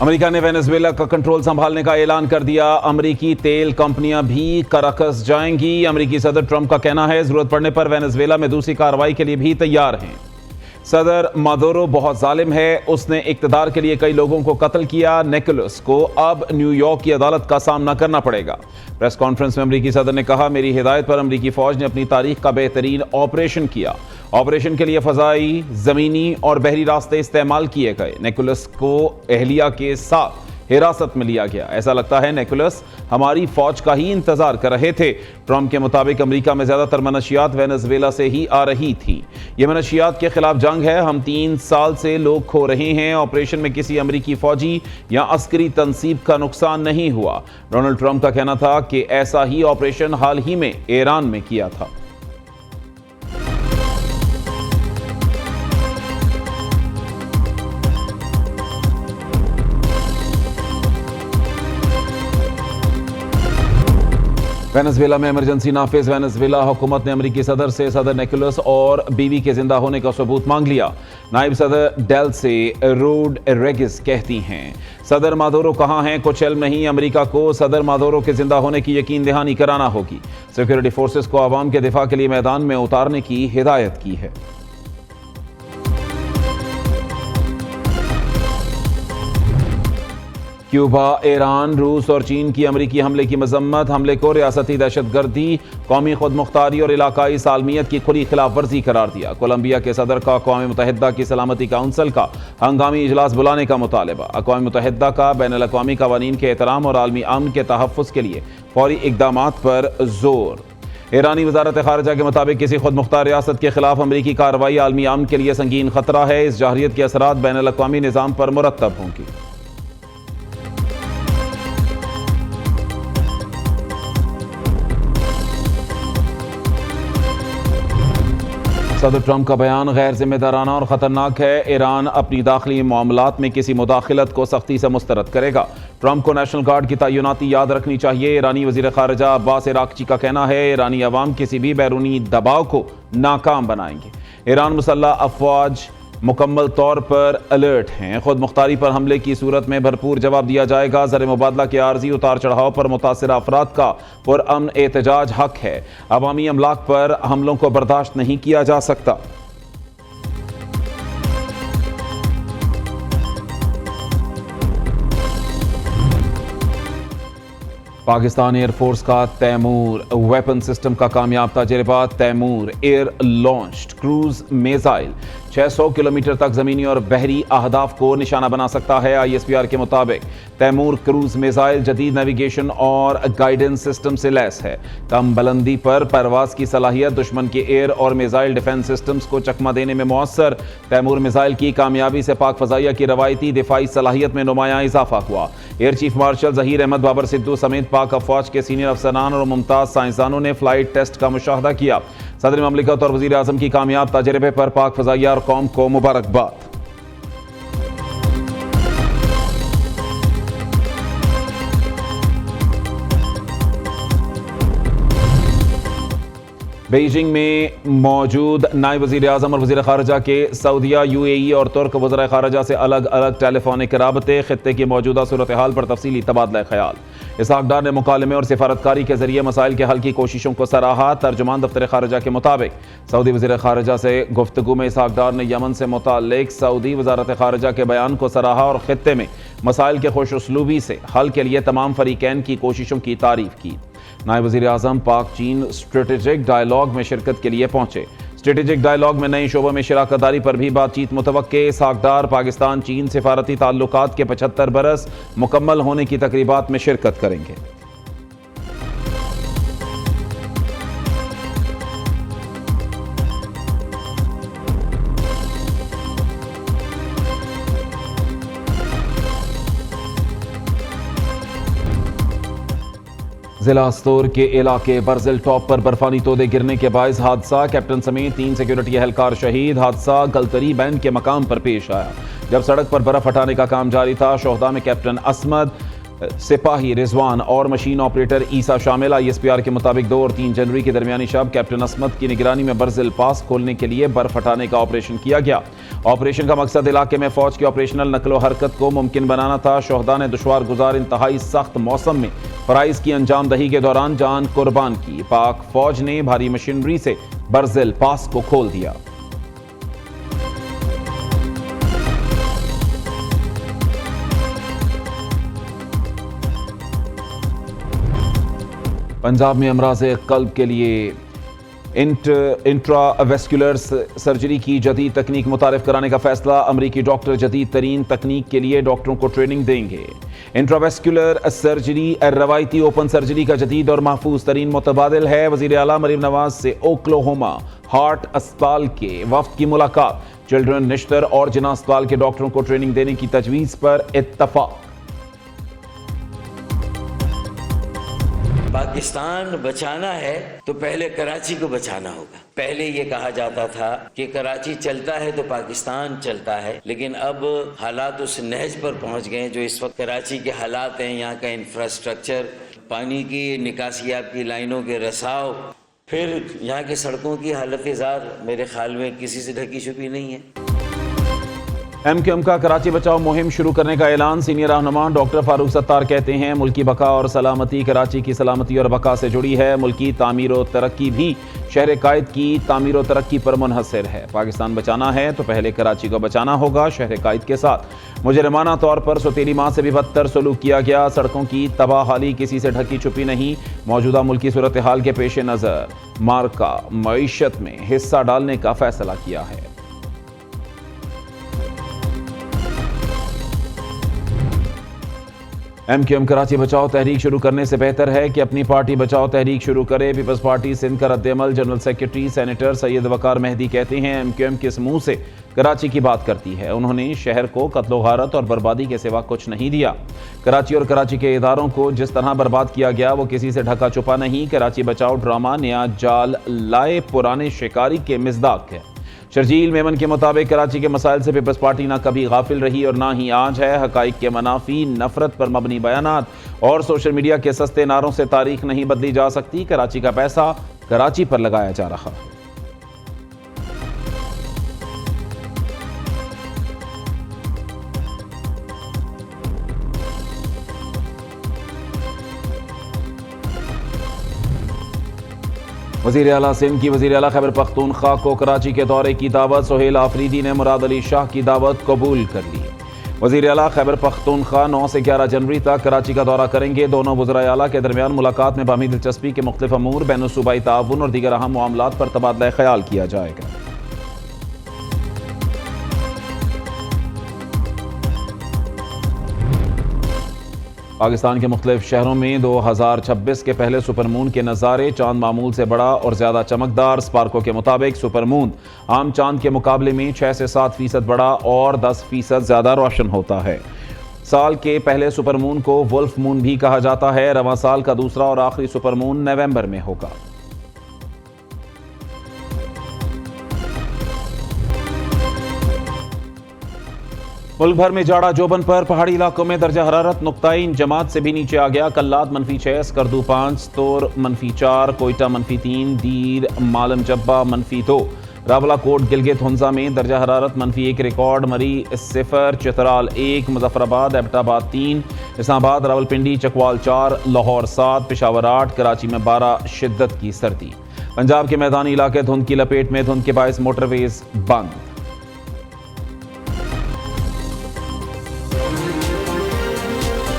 America ने Venezuela का control संभालने का ऐलान कर दिया। अमेरिकी तेल कंपनियां भी कराकस जाएंगी। अमेरिकी सदर ट्रंप का कहना है जरूरत पड़ने पर वेनेजुएला में दूसरी कार्रवाई के लिए भी तैयार हैं। सदर मादुरो बहुत जालिम है, उसने इक्तदार के लिए कई लोगों को कत्ल किया। निकोलस को अब न्यूयॉर्क की अदालत का सामना करना पड़ेगा। प्रेस कॉन्फ्रेंस में अमेरिकी सदर ने कहा, मेरी हिदायत पर अमेरिकी फौज ने अपनी तारीख का बेहतरीन ऑपरेशन किया। ऑपरेशन के लिए फजाई, जमीनी और बहरी रास्ते इस्तेमाल किए गए। निकोलस को एहलिया के साथ हिरासत में लिया गया। ऐसा लगता है निकोलस हमारी फौज का ही इंतजार कर रहे थे। ट्रंप के मुताबिक अमेरिका में ज्यादातर मनशियात वेनेजुएला से ही आ रही थी। ये मनशियात के खिलाफ जंग है। हम 3 साल से लोग खो रहे हैं। ऑपरेशन में किसी अमेरिकी फौजी या अस्करी तंसीब का नुकसान नहीं हुआ। डोनाल्ड ट्रंप का कहना था कि ऐसा ही ऑपरेशन हाल ही में ईरान में किया था। वेनेजुएला में इमरजेंसी नाफिज। वेनेजुएला हुकूमत ने अमेरिकी सदर से सदर निकोलस और बीवी के जिंदा होने का सबूत मांग लिया। नायब सदर डेल्से रोड्रिगेज कहती हैं, सदर मादुरो कहां हैं, कुछ इल्म नहीं। अमेरिका को सदर मादुरो के जिंदा होने की यकीन दहानी कराना होगी। सिक्योरिटी फोर्सेस को आवाम के दिफा के लिए मैदान में उतारने की हिदायत की है। क्यूबा, ईरान, रूस और चीन की अमेरिकी हमले की मजम्मत। हमले को रियासती दहशतगर्दी, कौमी खुद मुख्तारी और इलाकाई सालमियत की खुली खिलाफ वर्जी करार दिया। कोलंबिया के सदर का अक़वाम मुत्तहिदा की सलामती काउंसिल का हंगामी इजलास बुलाने का मुतालबा। अक़वाम मुत्तहिदा का बैनुल अक़वामी क़वानीन के एहतराम और आलमी अमन के तहफ़्फ़ुज़ के लिए फौरी इक़दामात पर जोर। ईरानी वज़ारत ख़ारिजा के मुताबिक किसी खुद मुख्तार रियासत के खिलाफ अमरीकी कार्रवाई आलमी अमन के लिए संगीन खतरा है। इस जाहिरियत के असरात बैनुल अक़वामी निज़ाम पर मुरतब होंगी। सदर ट्रंप का बयान गैर जिम्मेदाराना और ख़तरनाक है। ईरान अपनी दाखिली मामलात में किसी मुदाखलत को सख्ती से मुस्तरद करेगा। ट्रंप को नेशनल गार्ड की तैनाती याद रखनी चाहिए। ईरानी वज़ीर ख़ारिजा अब्बास इराक़ची का कहना है, ईरानी अवाम किसी भी बैरूनी दबाव को नाकाम बनाएंगे। ईरान मुसल्लह अफ़वाज मुकम्मल तौर पर अलर्ट हैं। खुद मुख्तारी पर हमले की सूरत में भरपूर जवाब दिया जाएगा। ज़र मुबादला के आर्जी उतार चढ़ाव पर मुतासिर अफराद का पुरअमन एहतजाज हक है। अवामी अमलाक पर हमलों को बर्दाश्त नहीं किया जा सकता। पाकिस्तान एयरफोर्स का तैमूर वेपन सिस्टम का कामयाब तजुर्बा। Taimur air launched cruise missile 600 kilometre तक जमीनी और बहरी अहदाफ को निशाना बना सकता है। ISPR के मुताबिक तैमूर क्रूज मिसाइल जदीद नेविगेशन और गाइडेंस सिस्टम से लैस है। कम बुलंदी पर परवाज की सलाहियत दुश्मन के एयर और मिसाइल डिफेंस सिस्टम्स को चकमा देने में मुअस्सर। तैमूर मिसाइल की कामयाबी से पाक फजाइया की रवायती दिफाई सलाहियत में नुमायां इजाफा हुआ। Air chief marshal Zaheer Ahmed Babar Sidhu समेत पाक अफवाज के सीनियर अफसरान और मुमताज साइंसदानों ने फ्लाइट टेस्ट का मुशाहदा किया। सदर ममलिकत और वज़ीर आज़म की कामयाब तजर्बे पर पाक फजाइया और कौम को मुबारकबाद। बीजिंग में मौजूद नायब वज़ीर आज़म और वज़ीर ख़ारिजा के सऊदिया, UAE और तुर्क वज़राए ख़ारिजा से अलग अलग टेलीफोनिक राबते, ख़ित्ते की मौजूदा सूरत हाल पर तफसीली तबादला ख्याल। इसहाक डार ने मुकालमे और सिफारतकारी के जरिए मसाइल के हल की कोशिशों को सराहा। तर्जुमान दफ्तर ख़ारिजा के मुताबिक सऊदी वज़ीर ख़ारिजा से गुफ्तगू में इसहाक डार ने यमन से मुताल्लिक़ सऊदी वज़ारत ख़ारिजा के बयान को सराहा और ख़ित्ते में मसाइल के खुश उसलूबी से हल के लिए तमाम फ़रीक़ैन की कोशिशों की तारीफ़ की। नायब वज़ीर आज़म पाक चीन स्ट्रेटेजिक डायलॉग में शिरकत के लिए पहुंचे। स्ट्रेटेजिक डायलॉग में नए शोबों में शराकतदारी पर भी बातचीत मुतवक्के। इसहाक डार पाकिस्तान चीन सिफारती ताल्लुकात के 75 बरस मुकम्मल होने की तकरीबात में शिरकत करेंगे। जिला अस्तोर के इलाके बरजिल टॉप पर बर्फानी तोदे गिरने के बायस हादसा। कैप्टन समेत 3 सिक्योरिटी एहलकार शहीद। हादसा गलतरी बैंड के मकाम पर पेश आया जब सड़क पर बर्फ हटाने का काम जारी था। शोहदा में कैप्टन असमद, सिपाही रिजवान और मशीन ऑपरेटर ईसा शामिल। ISPR के मुताबिक 2 और 3 जनवरी के दरमियानी शब कैप्टन असमद की निगरानी में बरजिल पास खोलने के लिए बर्फ हटाने का ऑपरेशन किया गया। ऑपरेशन का मकसद इलाके में फौज की ऑपरेशनल नकलो हरकत को मुमकिन बनाना था। शोहदा ने दुश्वार गुजार इंतहाई सख्त मौसम में फराइज की अंजाम दही के दौरान जान कुर्बान की। पाक फौज ने भारी मशीनरी से बर्जिल पास को खोल दिया। पंजाब में अमराज कल्ब के लिए इंट्रावेस्कुलर सर्जरी की जदीद तकनीक मुतारिफ कराने का फैसला। अमरीकी डॉक्टर जदीद तरीन तकनीक के लिए डॉक्टरों को ट्रेनिंग देंगे। इंट्रावेस्कुलर सर्जरी रवायती ओपन सर्जरी का जदीद और महफूज तरीन मुतबादिल है। वजीर आला मरीम नवाज से ओक्लाहोमा हार्ट अस्पताल के वफ्द की मुलाकात। चिल्ड्रन, निश्तर और जिना अस्पताल के डॉक्टरों को ट्रेनिंग देने की तजवीज़ पर इत्तफाक। पाकिस्तान बचाना है तो पहले कराची को बचाना होगा। पहले ये कहा जाता था कि कराची चलता है तो पाकिस्तान चलता है, लेकिन अब हालात उस नहज पर पहुंच गए जो इस वक्त कराची के हालात हैं। यहाँ का इंफ्रास्ट्रक्चर, पानी की निकासियाब की लाइनों के रसाव, फिर यहाँ की सड़कों की हालत-ए-ज़ार मेरे ख्याल में किसी से ढकी छुपी नहीं है। MQM का कराची बचाओ मुहिम शुरू करने का ऐलान। सीनियर रहनुमा डॉक्टर फारूक सत्तार कहते हैं मुल्की बका और सलामती कराची की सलामती और बका से जुड़ी है। मुल्की तामीर और तरक्की भी शहर कायद की तामीर और तरक्की पर मुनहसर है। पाकिस्तान बचाना है तो पहले कराची को बचाना होगा। शहर कायद के साथ मुजरिमाना तौर पर सौतेली माँ से भी बदतर सलूक किया गया। सड़कों की तबाहाली किसी से ढकी छुपी नहीं। मौजूदा मुल्की सूरत हाल के पेश नज़र मार्का मईशत में हिस्सा डालने का फैसला किया है। MQM कराची बचाओ तहरीक शुरू करने से बेहतर है कि अपनी पार्टी बचाओ तहरीक शुरू करे। पीपल्स पार्टी सिंध का रद्द-ए-अमल। जनरल सेक्रेटरी सेनेटर सैयद वकार मेहदी कहते हैं MQM किस मुंह से कराची की बात करती है। उन्होंने शहर को कत्लो गारत और बर्बादी के सिवा कुछ नहीं दिया। कराची और कराची के इदारों को जिस तरह बर्बाद किया गया वो किसी से ढका छुपा नहीं। कराची बचाओ ड्रामा नया जाल लाए पुराने शिकारी के मिज़दाक है। शर्जील मेमन के मुताबिक कराची के मसाइल से पीपल्स पार्टी ना कभी गाफिल रही और ना ही आज है। हकाइक के मनाफी, नफरत पर मबनी बयानात और सोशल मीडिया के सस्ते नारों से तारीख नहीं बदली जा सकती। कराची का पैसा कराची पर लगाया जा रहा है। वज़ीर आला सिंध की वज़ीर आला खैबर पख्तूनख्वा को कराची के दौरे की दावत। सुहेल आफरीदी ने मुराद अली शाह की दावत कबूल कर ली। वज़ीर आला खैबर पख्तूनख्वा 9 से 11 जनवरी तक कराची का दौरा करेंगे। दोनों वज़राए आला के दरमियान मुलाकात में बाहमी दिलचस्पी के मुख्तलिफ अमूर, बैनुल-सूबाई ताउन और दीगर अहम मामलात पर तबादला ख्याल किया जाएगा। पाकिस्तान के मुख्तलिफ शहरों में 2026 के पहले सुपरमून के नज़ारे। चांद मामूल से बड़ा और ज़्यादा चमकदार। स्पार्को के मुताबिक सुपरमून आम चांद के मुकाबले में 6 से 7% बड़ा और 10% ज़्यादा रोशन होता है। साल के पहले सुपरमून को वुल्फ मून भी कहा जाता है। रवां साल का दूसरा और आखिरी सुपरमून नवंबर में होगा। मुल्क भर में जाड़ा जोबन पर। पहाड़ी इलाकों में दर्जा हरारत नुक्ताई जमात से भी नीचे आ गया। कल्लात -6, स्कर्दू 5, तोर -4, कोयटा -3, दीर मालम जब्बा -2, रावलाकोट गिलगित हुंजा में दर्जा हरारत -1 रिकॉर्ड। मरी 0, चित्राल 1, मुजफ्फराबाद एबटाबाद 3, इस्लामाबाद रावलपिंडी चकवाल 4, लाहौर 7, पेशावर 8, कराची में 12 शिद्दत की सर्दी। पंजाब के मैदानी इलाके धुंध की लपेट में। धुंध के बायस मोटरवेज बंद।